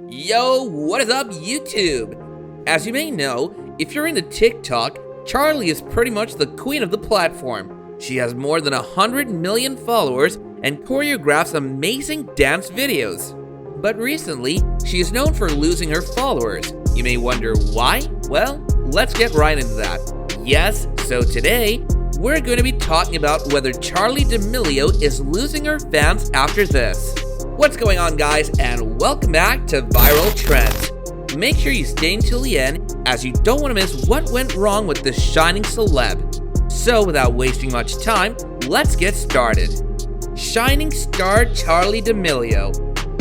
Yo, what is up, YouTube? As you may know, if you're into TikTok, Charli is pretty much the queen of the platform. She has more than 100 million followers and choreographs amazing dance videos. But recently, she is known for losing her followers. You may wonder why? Well, let's get right into that. Yes, so today, we're going to be talking about whether Charli D'Amelio is losing her fans after this. What's going on, guys, and welcome back to Viral Trends. Make sure you stay until the end, as you don't want to miss what went wrong with this shining celeb. So without wasting much time, let's get started. Shining star Charli D'Amelio.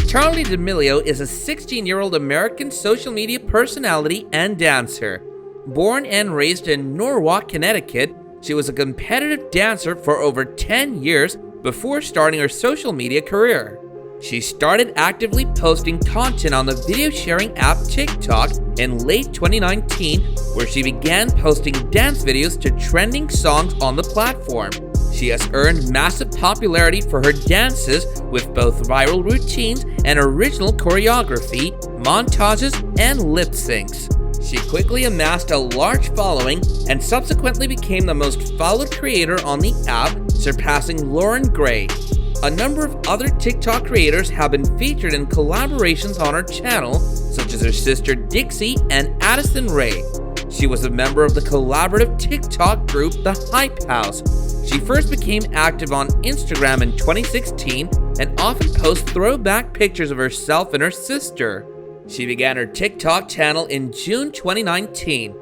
Charli D'Amelio is a 16-year-old American social media personality and dancer. Born and raised in Norwalk, Connecticut, she was a competitive dancer for over 10 years before starting her social media career. She started actively posting content on the video sharing app TikTok in late 2019, where she began posting dance videos to trending songs on the platform. She has earned massive popularity for her dances with both viral routines and original choreography, montages, and lip syncs. She quickly amassed a large following and subsequently became the most followed creator on the app, surpassing Lauren Gray. A number of other TikTok creators have been featured in collaborations on her channel, such as her sister Dixie and Addison Rae. She was a member of the collaborative TikTok group The Hype House. She first became active on Instagram in 2016 and often posts throwback pictures of herself and her sister. She began her TikTok channel in June 2019.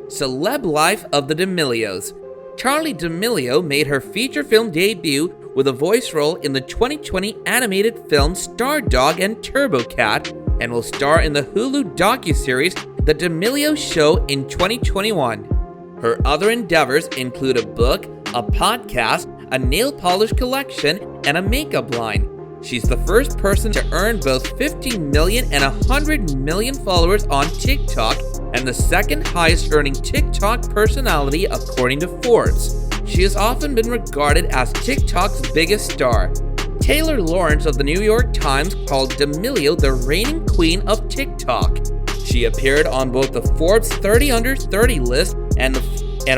Celeb Life of the D'Amelios. Charli D'Amelio made her feature film debut with a voice role in the 2020 animated film Star Dog and Turbo Cat, and will star in the Hulu docuseries The D'Amelio Show in 2021. Her other endeavors include a book, a podcast, a nail polish collection, and a makeup line. She's the first person to earn both 15 million and 100 million followers on TikTok, and the second highest earning TikTok personality according to Forbes. She has often been regarded as TikTok's biggest star. Taylor Lawrence of the New York Times called D'Amelio the reigning queen of TikTok. She appeared on both the Forbes 30 Under 30 list and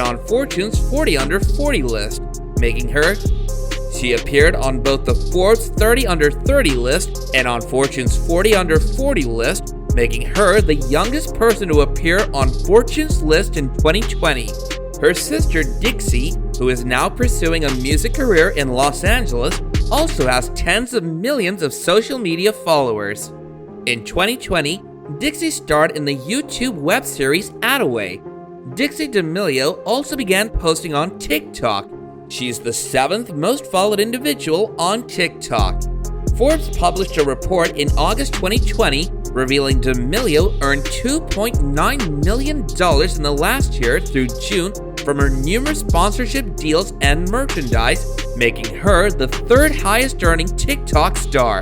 on Fortune's 40 Under 40 list, making her She appeared on both the Forbes 30 Under 30 list and on Fortune's 40 Under 40 list, making her the youngest person to appear on Fortune's list in 2020. Her sister Dixie, who is now pursuing a music career in Los Angeles, also has tens of millions of social media followers. In 2020, Dixie starred in the YouTube web series Attaway. Dixie D'Amelio also began posting on TikTok. She's the 7th most followed individual on TikTok. Forbes published a report in August 2020 revealing D'Amelio earned $2.9 million in the last year through June from her numerous sponsorship deals and merchandise, making her the third highest earning TikTok star.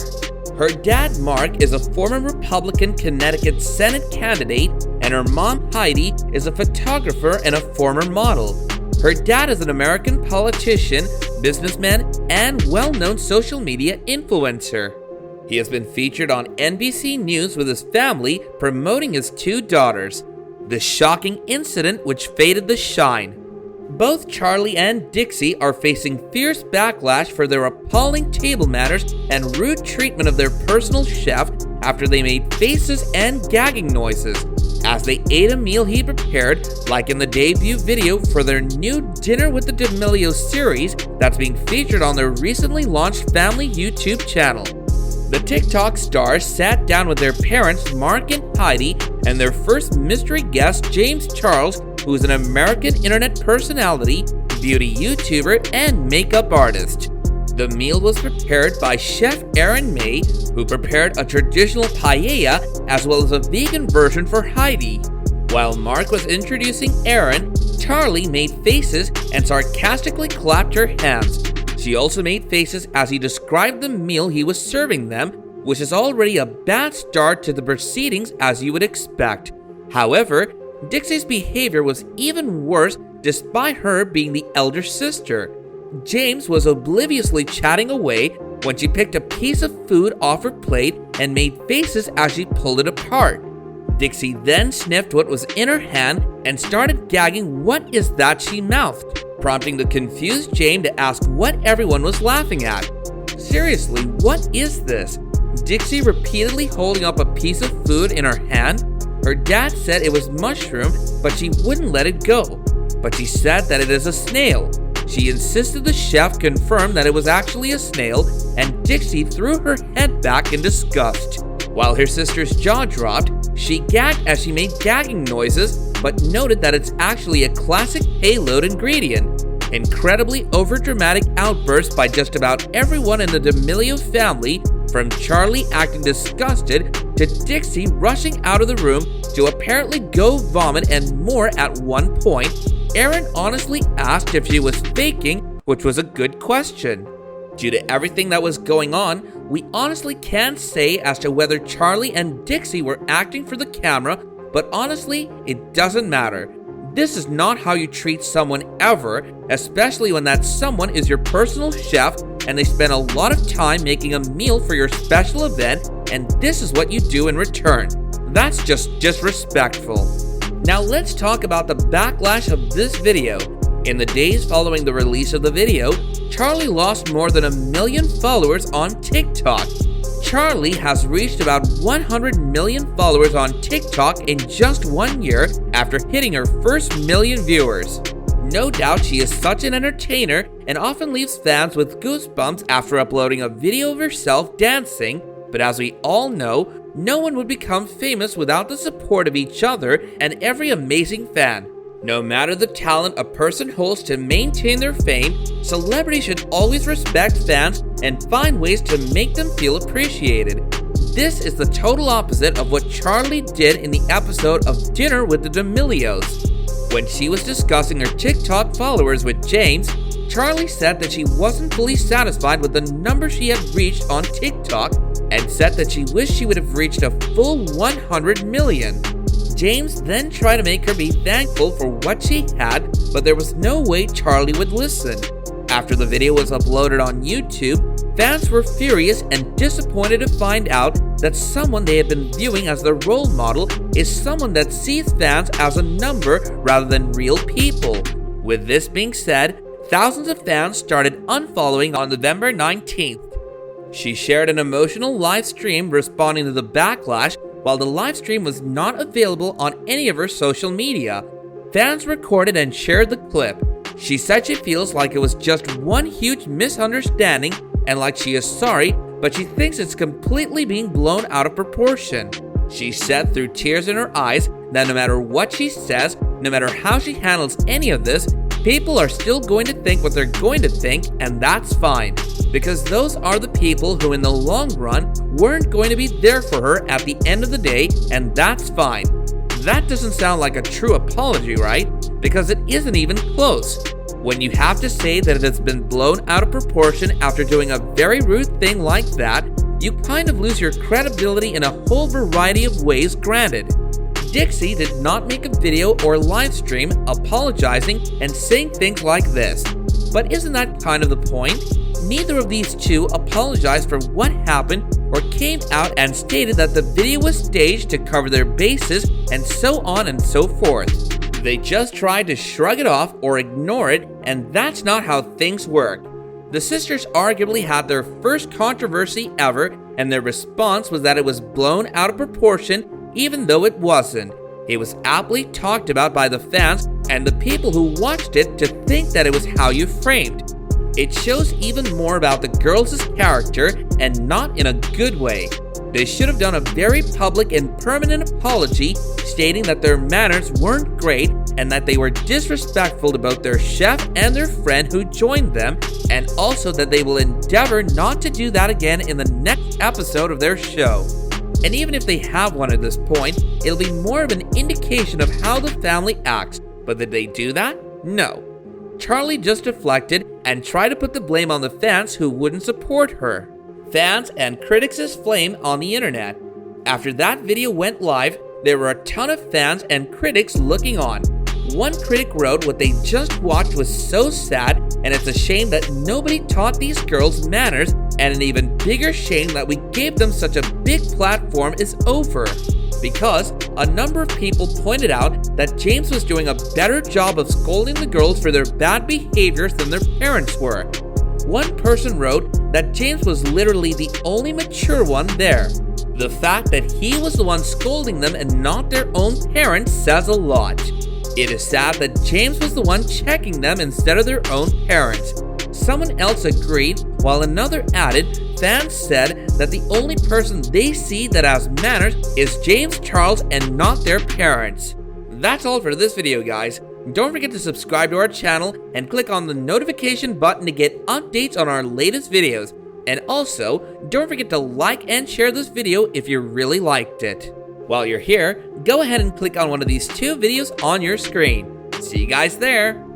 Her dad, Mark, is a former Republican Connecticut Senate candidate, and her mom, Heidi, is a photographer and a former model. Her dad is an American politician, businessman, and well-known social media influencer. He has been featured on NBC News with his family promoting his 2 daughters. The shocking incident which faded the shine. Both Charli and Dixie are facing fierce backlash for their appalling table manners and rude treatment of their personal chef after they made faces and gagging noises as they ate a meal he prepared, like in the debut video for their new Dinner with the D'Amelio series that's being featured on their recently launched family YouTube channel. The TikTok stars sat down with their parents, Mark and Heidi, and their first mystery guest, James Charles, who is an American internet personality, beauty YouTuber, and makeup artist. The meal was prepared by Chef Erin May, who prepared a traditional paella as well as a vegan version for Heidi. While Mark was introducing Erin, Charli made faces and sarcastically clapped her hands. She also made faces as he described the meal he was serving them, which is already a bad start to the proceedings as you would expect. However, Dixie's behavior was even worse despite her being the elder sister. James was obliviously chatting away, when she picked a piece of food off her plate and made faces as she pulled it apart. Dixie then sniffed what was in her hand and started gagging. "What is that?" she mouthed, prompting the confused James to ask what everyone was laughing at. "Seriously, what is this?" Dixie repeatedly holding up a piece of food in her hand. Her dad said it was mushroom, but she wouldn't let it go. But she said that it is a snail. She insisted the chef confirm that it was actually a snail, and Dixie threw her head back in disgust. While her sister's jaw dropped, she gagged as she made gagging noises, but noted that it's actually a classic payload ingredient. Incredibly overdramatic outbursts by just about everyone in the D'Amelio family, from Charli acting disgusted to Dixie rushing out of the room to apparently go vomit and more. At one point, Aaron honestly asked if she was faking, which was a good question. Due to everything that was going on, we honestly can't say as to whether Charli and Dixie were acting for the camera, but honestly, it doesn't matter. This is not how you treat someone ever, especially when that someone is your personal chef and they spend a lot of time making a meal for your special event, and this is what you do in return. That's just disrespectful. Now let's talk about the backlash of this video. In the days following the release of the video, Charli lost more than 1 million followers on TikTok. Charli has reached about 100 million followers on TikTok in just 1 year after hitting her first million viewers. No doubt she is such an entertainer and often leaves fans with goosebumps after uploading a video of herself dancing, but as we all know, no one would become famous without the support of each other and every amazing fan. No matter the talent a person holds to maintain their fame, celebrities should always respect fans and find ways to make them feel appreciated. This is the total opposite of what Charli did in the episode of Dinner with the D'Amelios. When she was discussing her TikTok followers with James, Charli said that she wasn't fully satisfied with the number she had reached on TikTok and said that she wished she would have reached a full 100 million. James then tried to make her be thankful for what she had, but there was no way Charli would listen. After the video was uploaded on YouTube, fans were furious and disappointed to find out that someone they had been viewing as their role model is someone that sees fans as a number rather than real people. With this being said, thousands of fans started unfollowing on November 19th. She shared an emotional live stream responding to the backlash. While the live stream was not available on any of her social media, fans recorded and shared the clip. She said she feels like it was just one huge misunderstanding and like she is sorry, but she thinks it's completely being blown out of proportion. She said through tears in her eyes that no matter what she says, no matter how she handles any of this, people are still going to think what they're going to think, and that's fine. Because those are the people who in the long run weren't going to be there for her at the end of the day, and that's fine. That doesn't sound like a true apology, right? Because it isn't even close. When you have to say that it has been blown out of proportion after doing a very rude thing like that, you kind of lose your credibility in a whole variety of ways. Granted, Dixie did not make a video or live stream apologizing and saying things like this. But isn't that kind of the point? Neither of these two apologized for what happened or came out and stated that the video was staged to cover their bases and so on and so forth. They just tried to shrug it off or ignore it, and that's not how things work. The sisters arguably had their first controversy ever, and their response was that it was blown out of proportion, even though it wasn't. It was aptly talked about by the fans and the people who watched it to think that it was how you framed. It shows even more about the girls' character, and not in a good way. They should have done a very public and permanent apology stating that their manners weren't great and that they were disrespectful to both their chef and their friend who joined them, and also that they will endeavor not to do that again in the next episode of their show. And even if they have one at this point, it'll be more of an indication of how the family acts. But did they do that? No. Charli just deflected and tried to put the blame on the fans who wouldn't support her. Fans and critics' flame on the internet. After that video went live, there were a ton of fans and critics looking on. One critic wrote what they just watched was so sad, and it's a shame that nobody taught these girls manners and an even bigger shame that we gave them such a big platform is over. Because a number of people pointed out that James was doing a better job of scolding the girls for their bad behaviors than their parents were. One person wrote that James was literally the only mature one there. The fact that he was the one scolding them and not their own parents says a lot. It is sad that James was the one checking them instead of their own parents. Someone else agreed, while another added, fans said that the only person they see that has manners is James Charles and not their parents. That's all for this video, guys. Don't forget to subscribe to our channel and click on the notification button to get updates on our latest videos. And also, don't forget to like and share this video if you really liked it. While you're here, go ahead and click on one of these two videos on your screen. See you guys there!